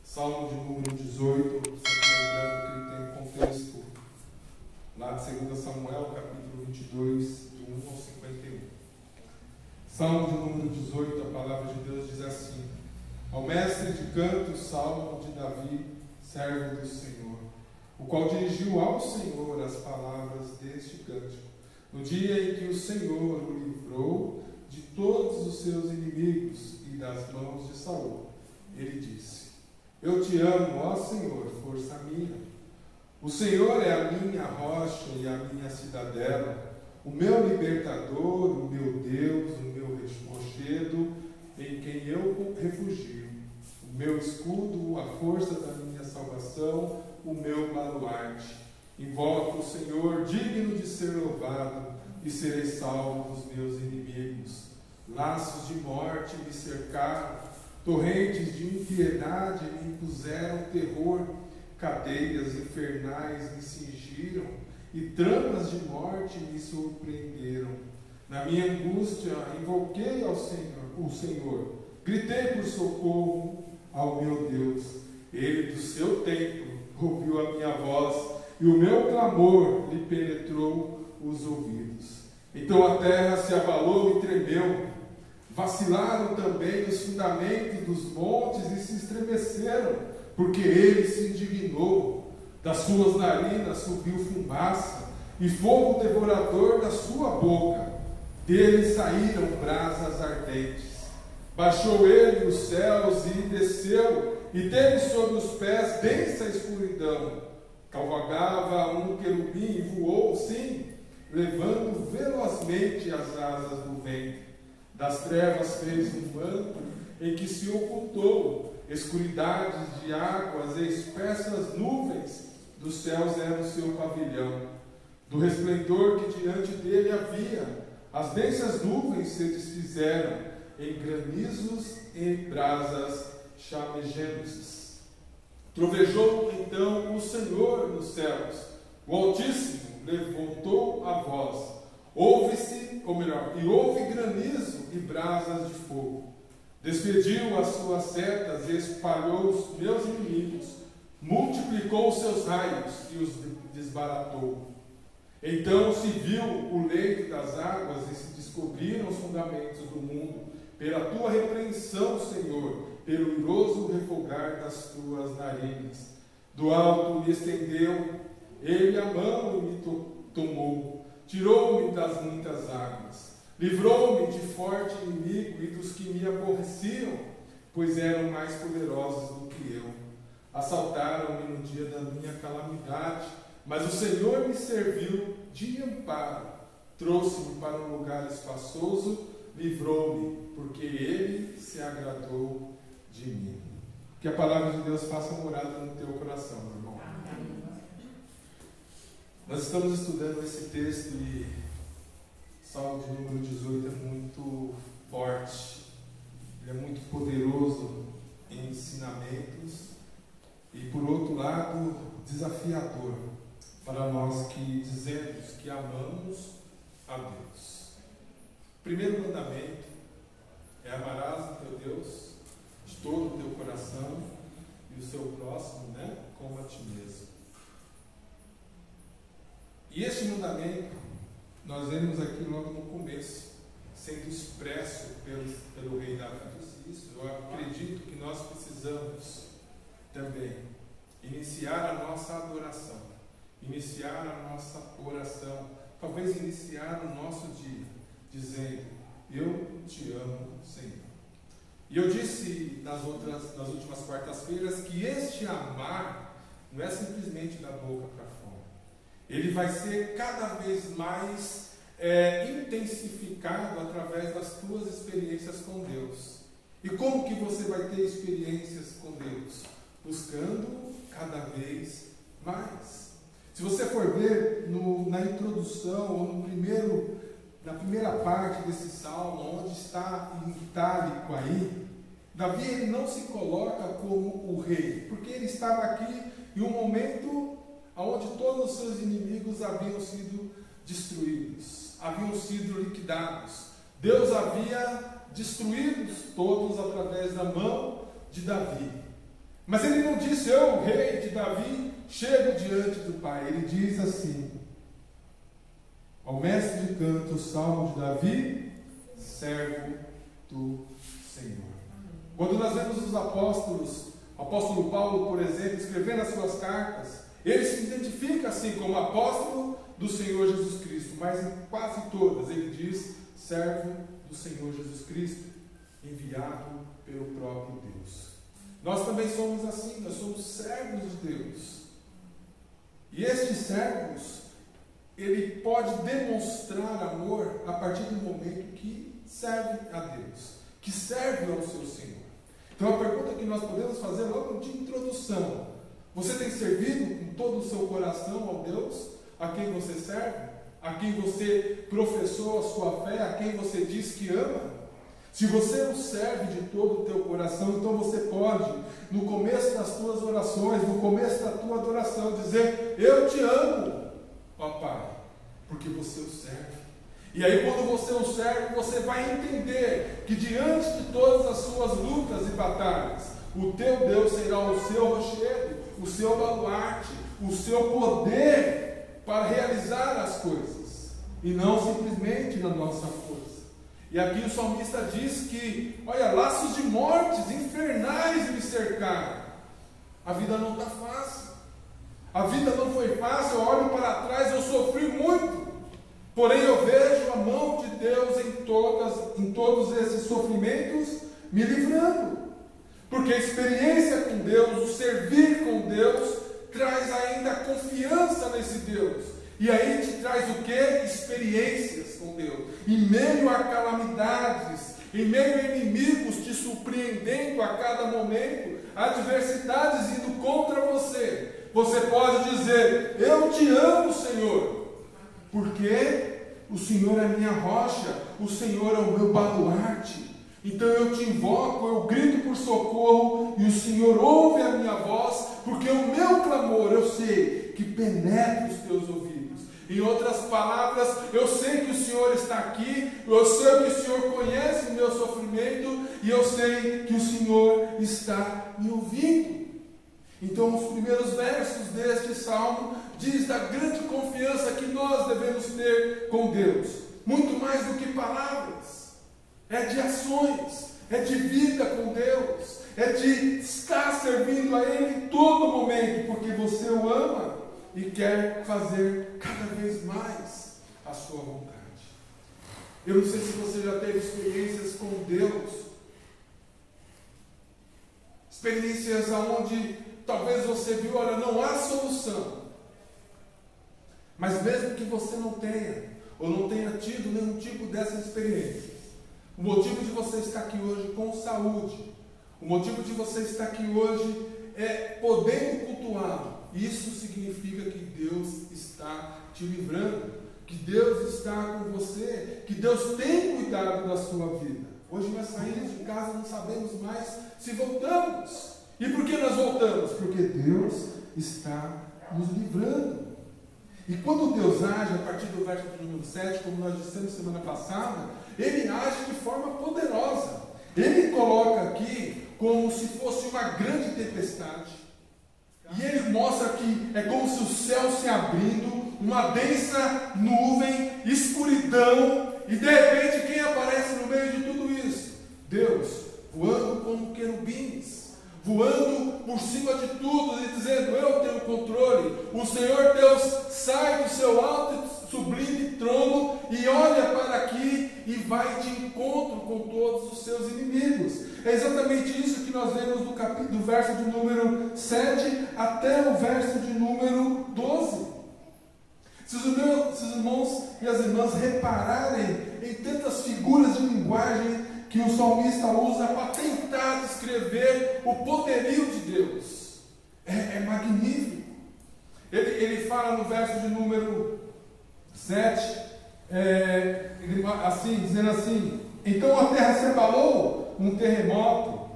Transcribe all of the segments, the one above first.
Salmo de número 18, sempre lembrando que ele tem um contexto lá de 2 Samuel, capítulo 22, do 1 ao 51. Salmo de número 18, a palavra de Deus diz assim: ao mestre de canto, salmo de Davi, servo do Senhor, o qual dirigiu ao Senhor as palavras deste cântico, no dia em que o Senhor o livrou de todos os seus inimigos e das mãos de Saul. Ele disse: eu te amo, ó Senhor, força minha. O Senhor é a minha rocha e a minha cidadela, o meu libertador, o meu Deus, o meu rochedo, em quem eu refugio, o meu escudo, a força da minha salvação, o meu baluarte. Invoco o Senhor, digno de ser louvado, e serei salvo dos meus inimigos. Laços de morte me cercaram, torrentes de impiedade me impuseram terror, cadeias infernais me cingiram, e tramas de morte me surpreenderam. Na minha angústia, invoquei ao Senhor, o Senhor, gritei por socorro ao meu Deus. Ele do seu templo ouviu a minha voz, e o meu clamor lhe penetrou os ouvidos. Então a terra se abalou e tremeu, vacilaram também os fundamentos dos montes e se estremeceram, porque ele se indignou. Das suas narinas subiu fumaça, e fogo devorador da sua boca. Dele saíram brasas ardentes. Baixou ele os céus e desceu, e teve sob os pés densa escuridão. Cavalgava um querubim e voou, sim, levando velozmente as asas do vento. Das trevas fez um manto em que se ocultou, escuridades de águas e espessas nuvens dos céus eram o seu pavilhão. Do resplendor que diante dele havia, as densas nuvens se desfizeram em granizos e brasas chamejantes. Trovejou então o Senhor nos céus, o Altíssimo levantou a voz. Houve granizo e brasas de fogo. Despediu as suas setas e espalhou os meus inimigos. Multiplicou os seus raios e os desbaratou. Então se viu o leito das águas e se descobriram os fundamentos do mundo. Pela tua repreensão, Senhor, pelo iroso refogar das tuas narinas. Do alto me estendeu ele a mão e me tomou. Tirou-me das muitas águas, livrou-me de forte inimigo e dos que me aborreciam, pois eram mais poderosos do que eu. Assaltaram-me no dia da minha calamidade, mas o Senhor me serviu de amparo. Trouxe-me para um lugar espaçoso, livrou-me, porque Ele se agradou de mim. Que a palavra de Deus faça morada no teu coração, meu irmão. Nós estamos estudando esse texto e Salmo de número 18 é muito forte, ele é muito poderoso em ensinamentos e, por outro lado, desafiador para nós que dizemos que amamos a Deus. O primeiro mandamento é: amarás o teu Deus de todo o teu coração e o seu próximo, como a ti mesmo. E este mandamento, nós vemos aqui logo no começo, sendo expresso pelo rei Davi. Eu acredito que nós precisamos também iniciar a nossa adoração, iniciar a nossa oração, talvez iniciar o nosso dia, dizendo: eu te amo, Senhor. E eu disse nas últimas quartas-feiras que este amar não é simplesmente da boca para fora. Ele vai ser cada vez mais intensificado através das tuas experiências com Deus. E como que você vai ter experiências com Deus? Buscando cada vez mais. Se você for ver na introdução, ou na primeira parte desse salmo, onde está em itálico aí, Davi ele não se coloca como o rei, porque ele estava aqui em um momento onde todos os seus inimigos haviam sido destruídos, haviam sido liquidados. Deus havia destruído todos através da mão de Davi. Mas ele não disse: eu, rei de Davi, chego diante do Pai. Ele diz assim, ao mestre de canto, o salmo de Davi, servo do Senhor. Quando nós vemos os apóstolos, o apóstolo Paulo, por exemplo, escrevendo as suas cartas, ele se identifica assim como apóstolo do Senhor Jesus Cristo, mas em quase todas ele diz servo do Senhor Jesus Cristo, enviado pelo próprio Deus. Nós também somos assim, nós somos servos de Deus. E estes servos, ele pode demonstrar amor a partir do momento que serve a Deus, que serve ao seu Senhor. Então a pergunta que nós podemos fazer logo de introdução: você tem servido com todo o seu coração ao Deus a quem você serve? A quem você professou a sua fé? A quem você diz que ama? Se você o serve de todo o teu coração, então você pode, no começo das tuas orações, no começo da tua adoração, dizer: eu te amo, ó Pai, porque você o serve. E aí quando você o serve, você vai entender que diante de todas as suas lutas e batalhas, o teu Deus será o seu rochedo, o seu baluarte, o seu poder para realizar as coisas, e não simplesmente na nossa força. E aqui o salmista diz que, olha, laços de mortes infernais me cercaram. A vida não está fácil. A vida não foi fácil. Eu olho para trás, eu sofri muito. Porém eu vejo a mão de Deus em todos esses sofrimentos me livrando. Porque a experiência com Deus, o servir com Deus, traz ainda confiança nesse Deus. E aí te traz o que? Experiências com Deus. Em meio a calamidades, em meio a inimigos te surpreendendo a cada momento, adversidades indo contra você, você pode dizer: eu te amo, Senhor, porque o Senhor é a minha rocha, o Senhor é o meu baluarte. Então eu te invoco, eu grito por socorro, e o Senhor ouve a minha voz, porque o meu clamor, eu sei que penetra os teus ouvidos. Em outras palavras, eu sei que o Senhor está aqui, eu sei que o Senhor conhece o meu sofrimento, e eu sei que o Senhor está me ouvindo. Então os primeiros versos deste salmo diz da grande confiança que nós devemos ter com Deus, muito mais do que palavras, é de ações, é de vida com Deus, é de estar servindo a Ele em todo momento, porque você o ama e quer fazer cada vez mais a sua vontade. Eu não sei se você já teve experiências com Deus, experiências onde talvez você viu, olha, não há solução, mas mesmo que você não tenha, ou não tenha tido nenhum tipo dessas experiências, o motivo de você estar aqui hoje com saúde, o motivo de você estar aqui hoje é podendo cultuá-lo. Isso significa que Deus está te livrando, que Deus está com você, que Deus tem cuidado da sua vida. Hoje nós saímos de casa, não sabemos mais se voltamos. E por que nós voltamos? Porque Deus está nos livrando. E quando Deus age, a partir do verso número 7, como nós dissemos semana passada, Ele age de forma poderosa. Ele coloca aqui como se fosse uma grande tempestade. E Ele mostra que é como se o céu se abrindo, uma densa nuvem, escuridão, e de repente quem aparece no meio de tudo isso? Deus, voando como querubins, voando por cima de tudo e dizendo: eu tenho controle. O Senhor Deus sai do seu alto e sublime trono e olha para aqui e vai de encontro com todos os seus inimigos. É exatamente isso que nós vemos do verso de número 7 até o verso de número 12. Se os irmãos e as irmãs repararem em tantas figuras de linguagem que o salmista usa para tentar descrever o poderio de Deus, é magnífico. Ele fala no verso de número 7, dizendo assim: então a terra se abalou, um terremoto.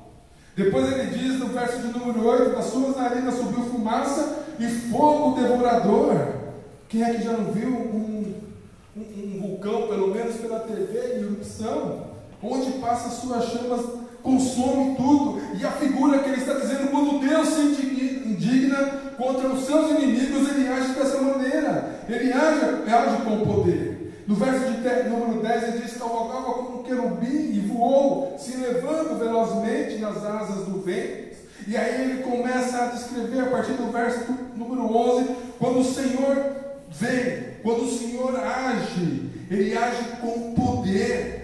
Depois ele diz no verso de número 8: das suas narinas subiu fumaça e fogo devorador. Quem é que já não viu um vulcão, pelo menos pela TV, em erupção, onde passa suas chamas consome tudo. E a figura que ele está dizendo, quando Deus se indigna contra os seus inimigos, ele age dessa maneira. Ele age com poder. No verso número 10 ele diz: cavalgava como um querubim e voou, se elevando velozmente nas asas do vento. E aí ele começa a descrever a partir do verso número 11, quando o Senhor vem, quando o Senhor age, ele age com poder.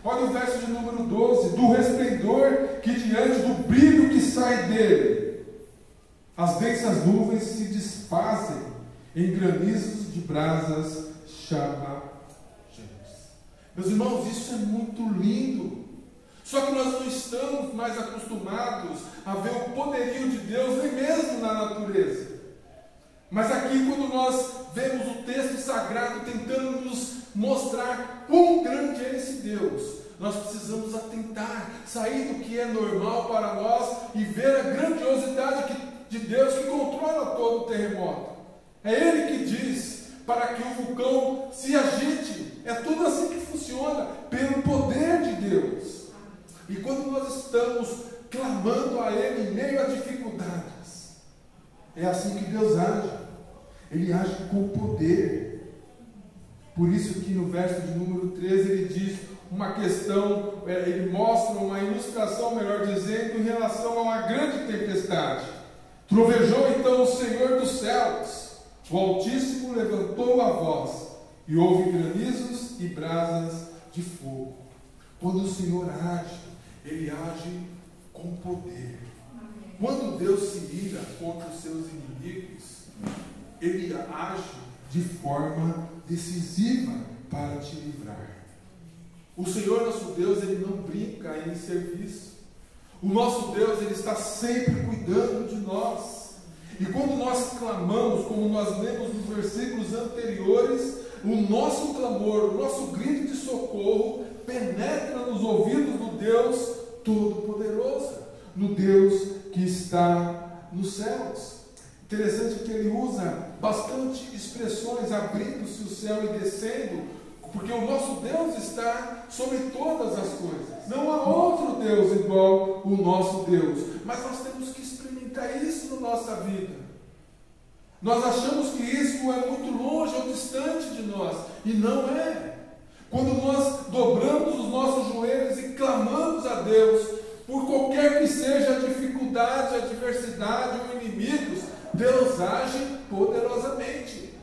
Olha o verso de número 12: do resplendor que diante do brilho que sai dele, as densas nuvens se desfazem em granizos de brasas chamagentas. Meus irmãos, isso é muito lindo. Só que nós não estamos mais acostumados a ver o poderio de Deus, nem mesmo na natureza. Mas aqui, quando nós vemos o texto sagrado tentando nos mostrar quão grande é esse Deus, nós precisamos atentar, sair do que é normal para nós e ver a grandiosidade de Deus que controla todo o terremoto. É Ele que diz para que o vulcão se agite. É tudo assim que funciona, pelo poder de Deus. E quando nós estamos clamando a Ele em meio a dificuldades, é assim que Deus age. Ele age com poder. Por isso que no verso de número 13 ele diz uma questão, ele mostra uma ilustração, melhor dizendo, em relação a uma grande tempestade. Trovejou então o Senhor dos céus, o Altíssimo levantou a voz, e houve granizos e brasas de fogo. Quando o Senhor age, Ele age com poder. Quando Deus se ira contra os seus inimigos, Ele age de forma decisiva para te livrar. O Senhor nosso Deus, Ele não brinca em serviço. O nosso Deus, Ele está sempre cuidando de nós. E quando nós clamamos, como nós lemos nos versículos anteriores, o nosso clamor, o nosso grito de socorro penetra nos ouvidos do Deus Todo-Poderoso, no Deus que está nos céus. Interessante que ele usa bastante expressões, abrindo-se o céu e descendo, porque o nosso Deus está sobre todas as coisas. Não há outro Deus igual o nosso Deus, mas nós temos que experimentar isso na nossa vida. Nós achamos que isso é muito longe ou distante de nós, e não é. Quando nós dobramos os nossos joelhos e clamamos a Deus, por qualquer que seja a dificuldade, a adversidade ou inimigos, Deus age poderosamente.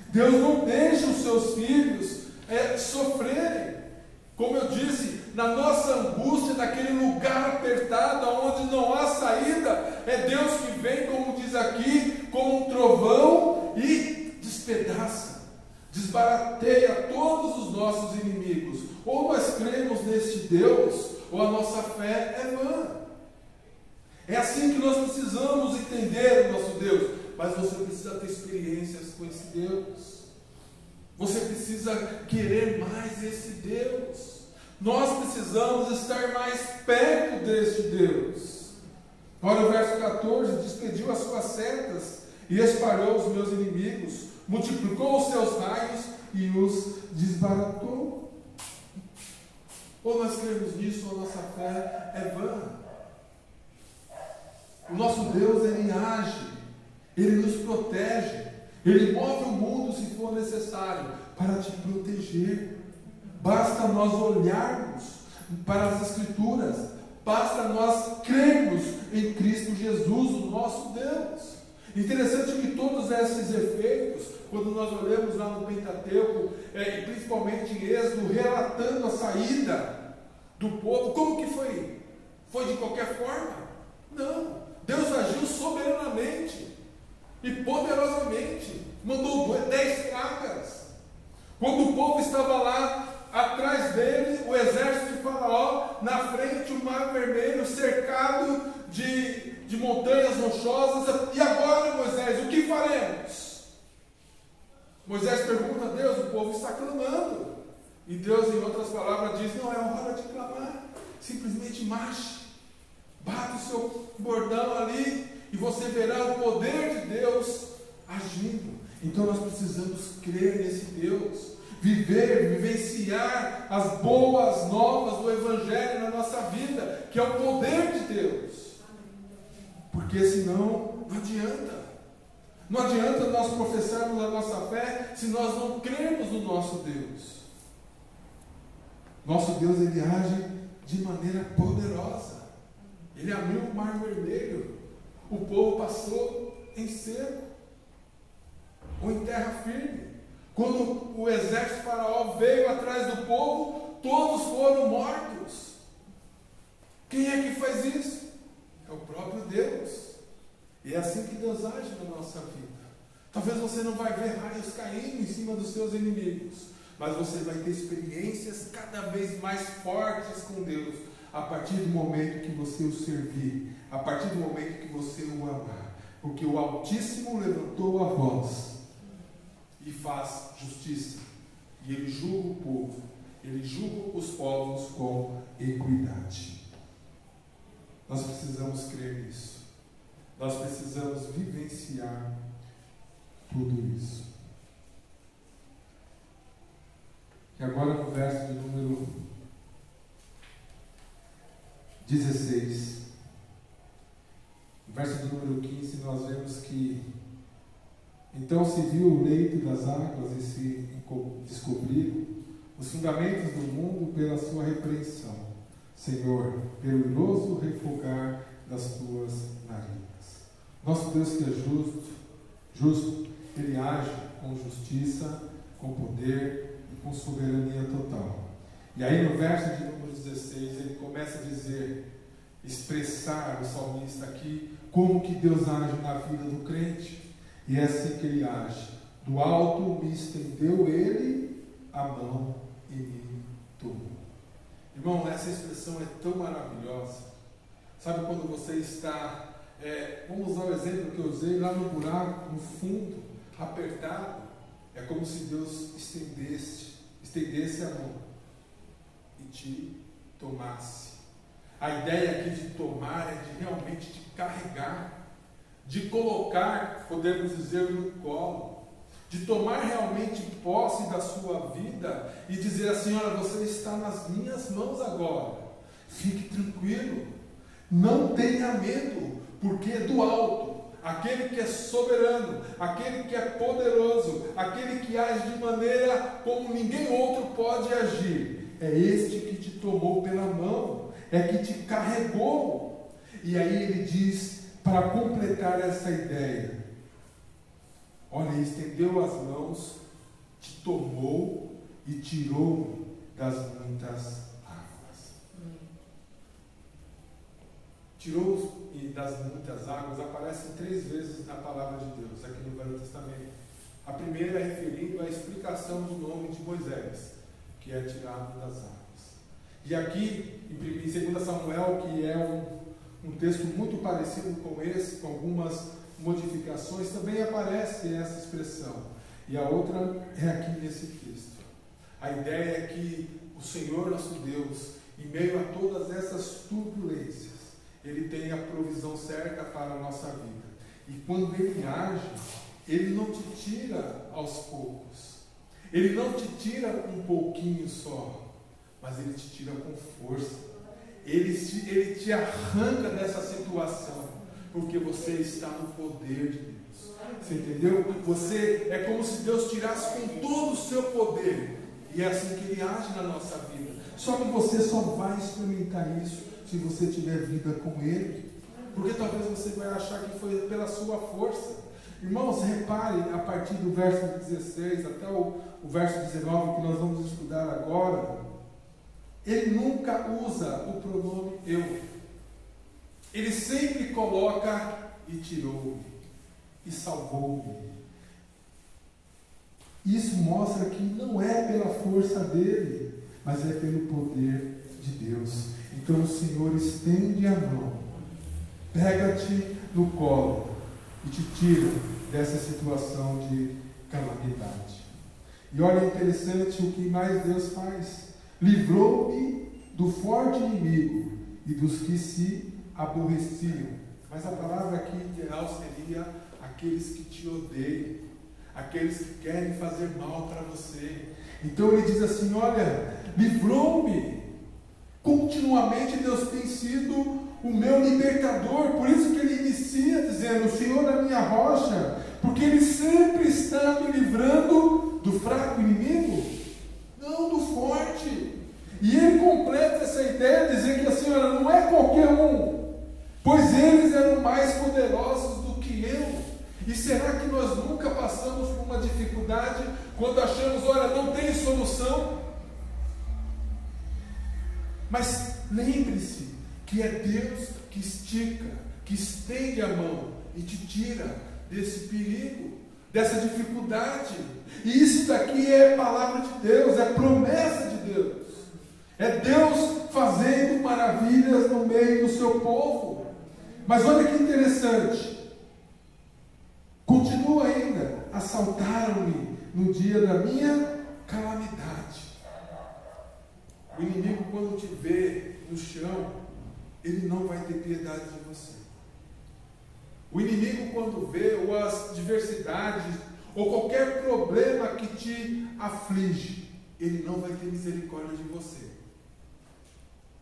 Deus não deixa os seus filhos sofrerem. Como eu disse, na nossa angústia, naquele lugar apertado, onde não há saída, é Deus que vem, como diz aqui, como um trovão e despedaça, desbarateia todos os nossos inimigos. Ou nós cremos neste Deus, ou a nossa fé é vã. É assim que nós precisamos entender o nosso Deus. Mas você precisa ter experiências com esse Deus. Você precisa querer mais esse Deus. Nós precisamos estar mais perto deste Deus. Olha o verso 14: despediu as suas setas e espalhou os meus inimigos, multiplicou os seus raios e os desbaratou. Ou nós cremos nisso, ou a nossa fé é vã. O nosso Deus, Ele age, Ele nos protege, Ele move o mundo se for necessário para te proteger. Basta nós olharmos para as Escrituras, basta nós crermos em Cristo Jesus, o nosso Deus. Interessante que todos esses efeitos, quando nós olhamos lá no Pentateuco, e principalmente em Êxodo, relatando a saída do povo, como que foi? Foi de qualquer forma? Não. Deus agiu soberanamente e poderosamente, mandou 10 pragas. Quando o povo estava lá atrás dele, o exército de Faraó, na frente o mar vermelho, cercado de montanhas rochosas. E agora, Moisés, o que faremos? Moisés pergunta a Deus, o povo está clamando. E Deus, em outras palavras, diz: não é hora de clamar, simplesmente marche, bata o seu bordão ali e você verá o poder de Deus agindo. Então nós precisamos crer nesse Deus. vivenciar as boas novas do Evangelho na nossa vida, que é o poder de Deus. Porque senão não adianta. Não adianta nós professarmos a nossa fé se nós não cremos no nosso Deus. Nosso Deus, Ele age de maneira poderosa. Ele abriu o mar vermelho. O povo passou em seco ou em terra firme. Quando o exército de Faraó veio atrás do povo, todos foram mortos. Quem é que faz isso? É o próprio Deus. E é assim que Deus age na nossa vida. Talvez você não vai ver raios caindo em cima dos seus inimigos, mas você vai ter experiências cada vez mais fortes com Deus, a partir do momento que você o servir, a partir do momento que você o amar. Porque o Altíssimo levantou a voz e faz justiça. E Ele julga o povo, Ele julga os povos com equidade. Nós precisamos crer nisso. Nós precisamos vivenciar tudo isso. E agora no verso de número 16, no verso de número 15, nós vemos que então se viu o leito das águas e se descobriram os fundamentos do mundo pela sua repreensão, Senhor, pelo iroso refogar das tuas narinas. Nosso Deus que é justo, Ele age com justiça, com poder e com soberania total. E aí no verso de número 16, ele começa a dizer, expressar o salmista aqui, como que Deus age na vida do crente. E é assim que Ele age. Do alto me estendeu Ele a mão e me tomou. Irmão, essa expressão é tão maravilhosa. Sabe quando você está... vamos usar o exemplo que eu usei lá no buraco, no fundo, apertado. É como se Deus estendesse a mão e te tomasse. A ideia aqui de tomar é de realmente te carregar, de colocar, podemos dizer, no colo, de tomar realmente posse da sua vida e dizer assim, olha, você está nas minhas mãos agora, fique tranquilo, não tenha medo, porque é do alto, aquele que é soberano, aquele que é poderoso, aquele que age de maneira como ninguém outro pode agir, é este que te tomou pela mão, é que te carregou. E aí ele diz, para completar essa ideia, olha, ele estendeu as mãos, te tomou e tirou das muitas águas. Tirou das muitas águas aparece 3 vezes na palavra de Deus, aqui no Velho Testamento. A primeira é referindo à explicação do nome de Moisés, que é tirado das águas. E aqui, em 2 Samuel, que é um texto muito parecido com esse, com algumas modificações, também aparece essa expressão. E a outra é aqui nesse texto. A ideia é que o Senhor nosso Deus, em meio a todas essas turbulências, Ele tem a provisão certa para a nossa vida. E quando Ele age, Ele não te tira aos poucos. Ele não te tira um pouquinho só, mas Ele te tira com força. Ele te arranca dessa situação, porque você está no poder de Deus. Você entendeu? Você é como se Deus tirasse com todo o seu poder. E é assim que Ele age na nossa vida. Só que você só vai experimentar isso se você tiver vida com Ele. Porque talvez você vai achar que foi pela sua força. Irmãos, reparem a partir do verso 16 até o verso 19 que nós vamos estudar agora. Ele nunca usa o pronome eu. Ele sempre coloca e tirou-me, e salvou-me. Isso mostra que não é pela força dele, mas é pelo poder de Deus. Então o Senhor estende a mão, pega-te no colo e te tira dessa situação de calamidade. E olha, interessante o que mais Deus faz. Livrou-me do forte inimigo e dos que se aborreciam. Mas a palavra aqui ideal seria aqueles que te odeiam, aqueles que querem fazer mal para você. Então ele diz assim: olha, livrou-me. Continuamente Deus tem sido o meu libertador. Por isso que ele inicia dizendo: o Senhor é a minha rocha, porque Ele sempre está me livrando do fraco inimigo, não do forte. E ele completa essa ideia dizendo que a Senhora não é qualquer um, pois eles eram mais poderosos do que eu. E será que nós nunca passamos por uma dificuldade quando achamos, olha, não tem solução? Mas lembre-se que é Deus que estica, que estende a mão e te tira desse perigo, dessa dificuldade. E isso daqui é palavra de Deus, é promessa de Deus. É Deus fazendo maravilhas no meio do seu povo. Mas olha que interessante. Continua ainda: assaltaram-me no dia da minha calamidade. O inimigo, quando te vê no chão, ele não vai ter piedade de você. O inimigo, quando vê ou as diversidades ou qualquer problema que te aflige, ele não vai ter misericórdia de você.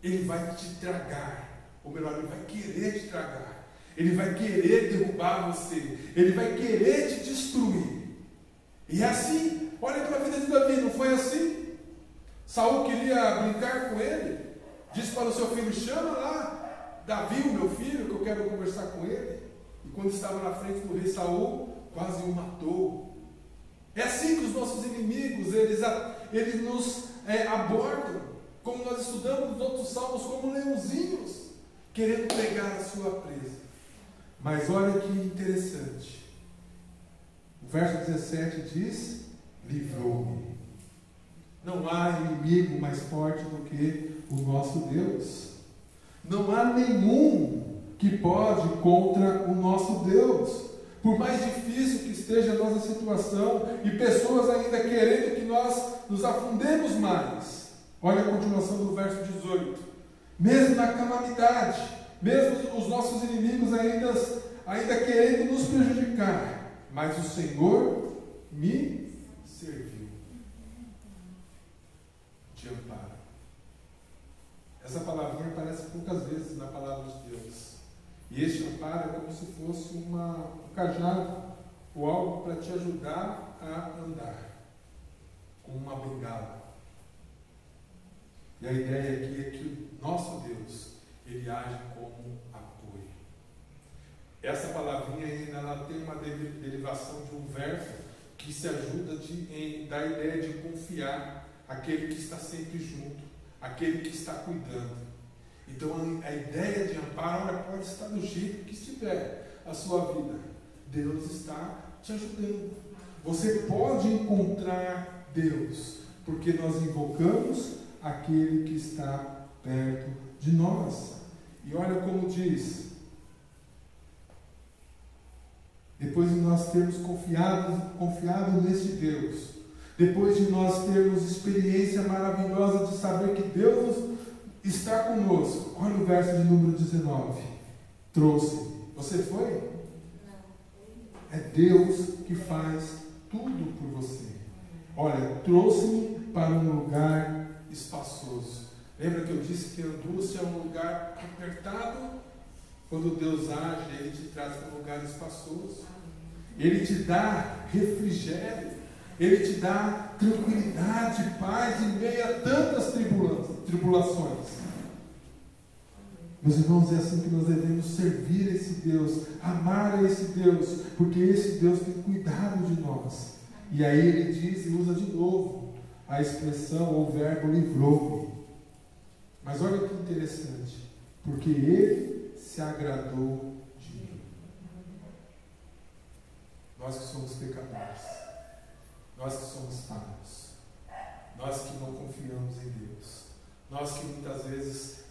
Ele vai te tragar, ou melhor, ele vai querer te tragar. Ele vai querer derrubar você. Ele vai querer te destruir. E é assim. Olha para a vida de Davi, não foi assim? Saul queria brincar com ele. Disse para o seu filho: chama lá Davi, o meu filho, que eu quero conversar com ele. E quando estava na frente do rei Saul, quase o matou. É assim que os nossos inimigos, eles nos abordam. Como nós estudamos nos outros salmos, como leãozinhos, querendo pegar a sua presa. Mas olha que interessante. O verso 17 diz: livrou-me. Não há inimigo mais forte do que o nosso Deus. Não há nenhum que pode contra o nosso Deus. Por mais difícil que esteja a nossa situação, e pessoas ainda querendo que nós nos afundemos mais. Olha a continuação do verso 18. Mesmo na calamidade, mesmo os nossos inimigos ainda querendo nos prejudicar, mas o Senhor me serviu de amparo. Essa palavrinha aparece poucas vezes na palavra de Deus. E este amparo é como se fosse um cajado ou algo para te ajudar a andar, como uma bengala. E a ideia aqui é que o nosso Deus, Ele age como apoio. Essa palavrinha ainda ela tem uma derivação de um verso que se ajuda da ideia de confiar aquele que está sempre junto, aquele que está cuidando. Então a ideia de amparo, olha, pode estar do jeito que estiver a sua vida. Deus está te ajudando. Você pode encontrar Deus, porque nós invocamos aquele que está perto de nós. E olha como diz: depois de nós termos confiado nesse Deus, depois de nós termos experiência maravilhosa de saber que Deus está conosco, olha o verso de número 19: trouxe. Você foi? Não. É Deus que faz tudo por você. Olha, trouxe-me para um lugar espaçoso. Lembra que eu disse que a angústia é um lugar apertado? Quando Deus age, Ele te traz para um lugar espaçoso. Ele te dá refrigério. Ele te dá tranquilidade, paz em meio a tantas tribulações. Meus irmãos, é assim que nós devemos servir esse Deus, amar a esse Deus, porque esse Deus tem cuidado de nós. E aí ele diz e usa de novo a expressão ou o verbo livrou-me. Mas olha que interessante, porque Ele se agradou de mim. Nós que somos pecadores, nós que somos falhos, nós que não confiamos em Deus, nós que muitas vezes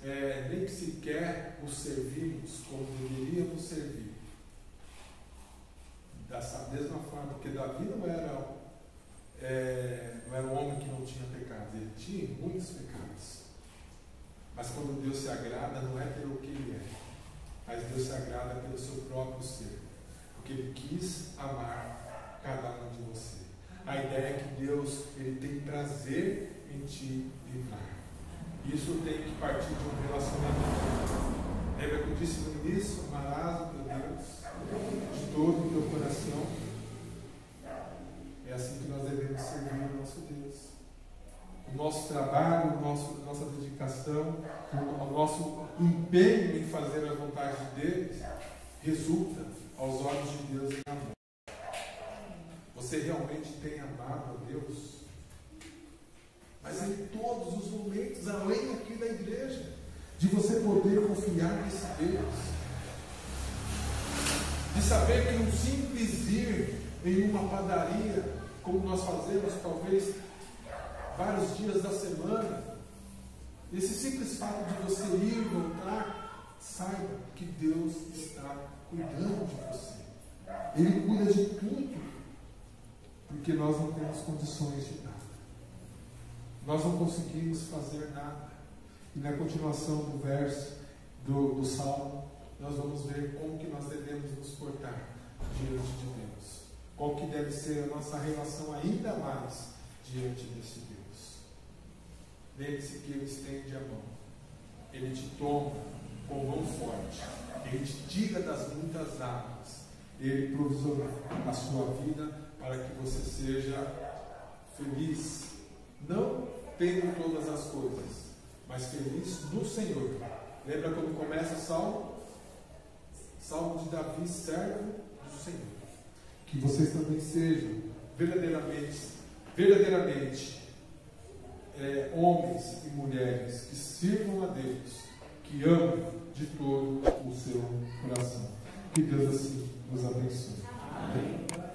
nem sequer o servimos como deveríamos servir. Dessa mesma forma, porque Davi não era um homem que não tinha pecados, ele tinha muitos pecados. Mas quando Deus se agrada, não é pelo que Ele é, mas Deus se agrada pelo seu próprio ser, porque Ele quis amar cada um de você. A ideia é que Deus, Ele tem prazer em te livrar. Isso tem que partir de um relacionamento. Lembra que eu disse no início? Amarás o teu Deus de todo o teu coração. É assim que nós devemos servir o nosso Deus. O nosso trabalho, nossa dedicação, o nosso empenho em fazer a vontade de Deus resulta aos olhos de Deus em amor. Você realmente tem amado a Deus? Mas em todos os momentos, além aqui da igreja, de você poder confiar nesse Deus, de saber que um simples ir em uma padaria, como nós fazemos talvez vários dias da semana, esse simples fato de você ir e voltar, saiba que Deus está cuidando de você. Ele cuida de tudo, porque nós não temos condições de nada. Nós não conseguimos fazer nada. E na continuação do verso do Salmo, nós vamos ver como que nós devemos nos portar diante de Deus. Qual que deve ser a nossa relação ainda mais diante desse Deus. Lembre-se que Ele estende a mão. Ele te toma com mão forte. Ele te tira das muitas águas. Ele provisionou a sua vida para que você seja feliz. Não tendo todas as coisas, mas feliz no Senhor. Lembra como começa o Salmo? Salmo de Davi, servo do Senhor. Que vocês também sejam verdadeiramente homens e mulheres que sirvam a Deus, que amam de todo o seu coração. Que Deus assim nos abençoe. Amém.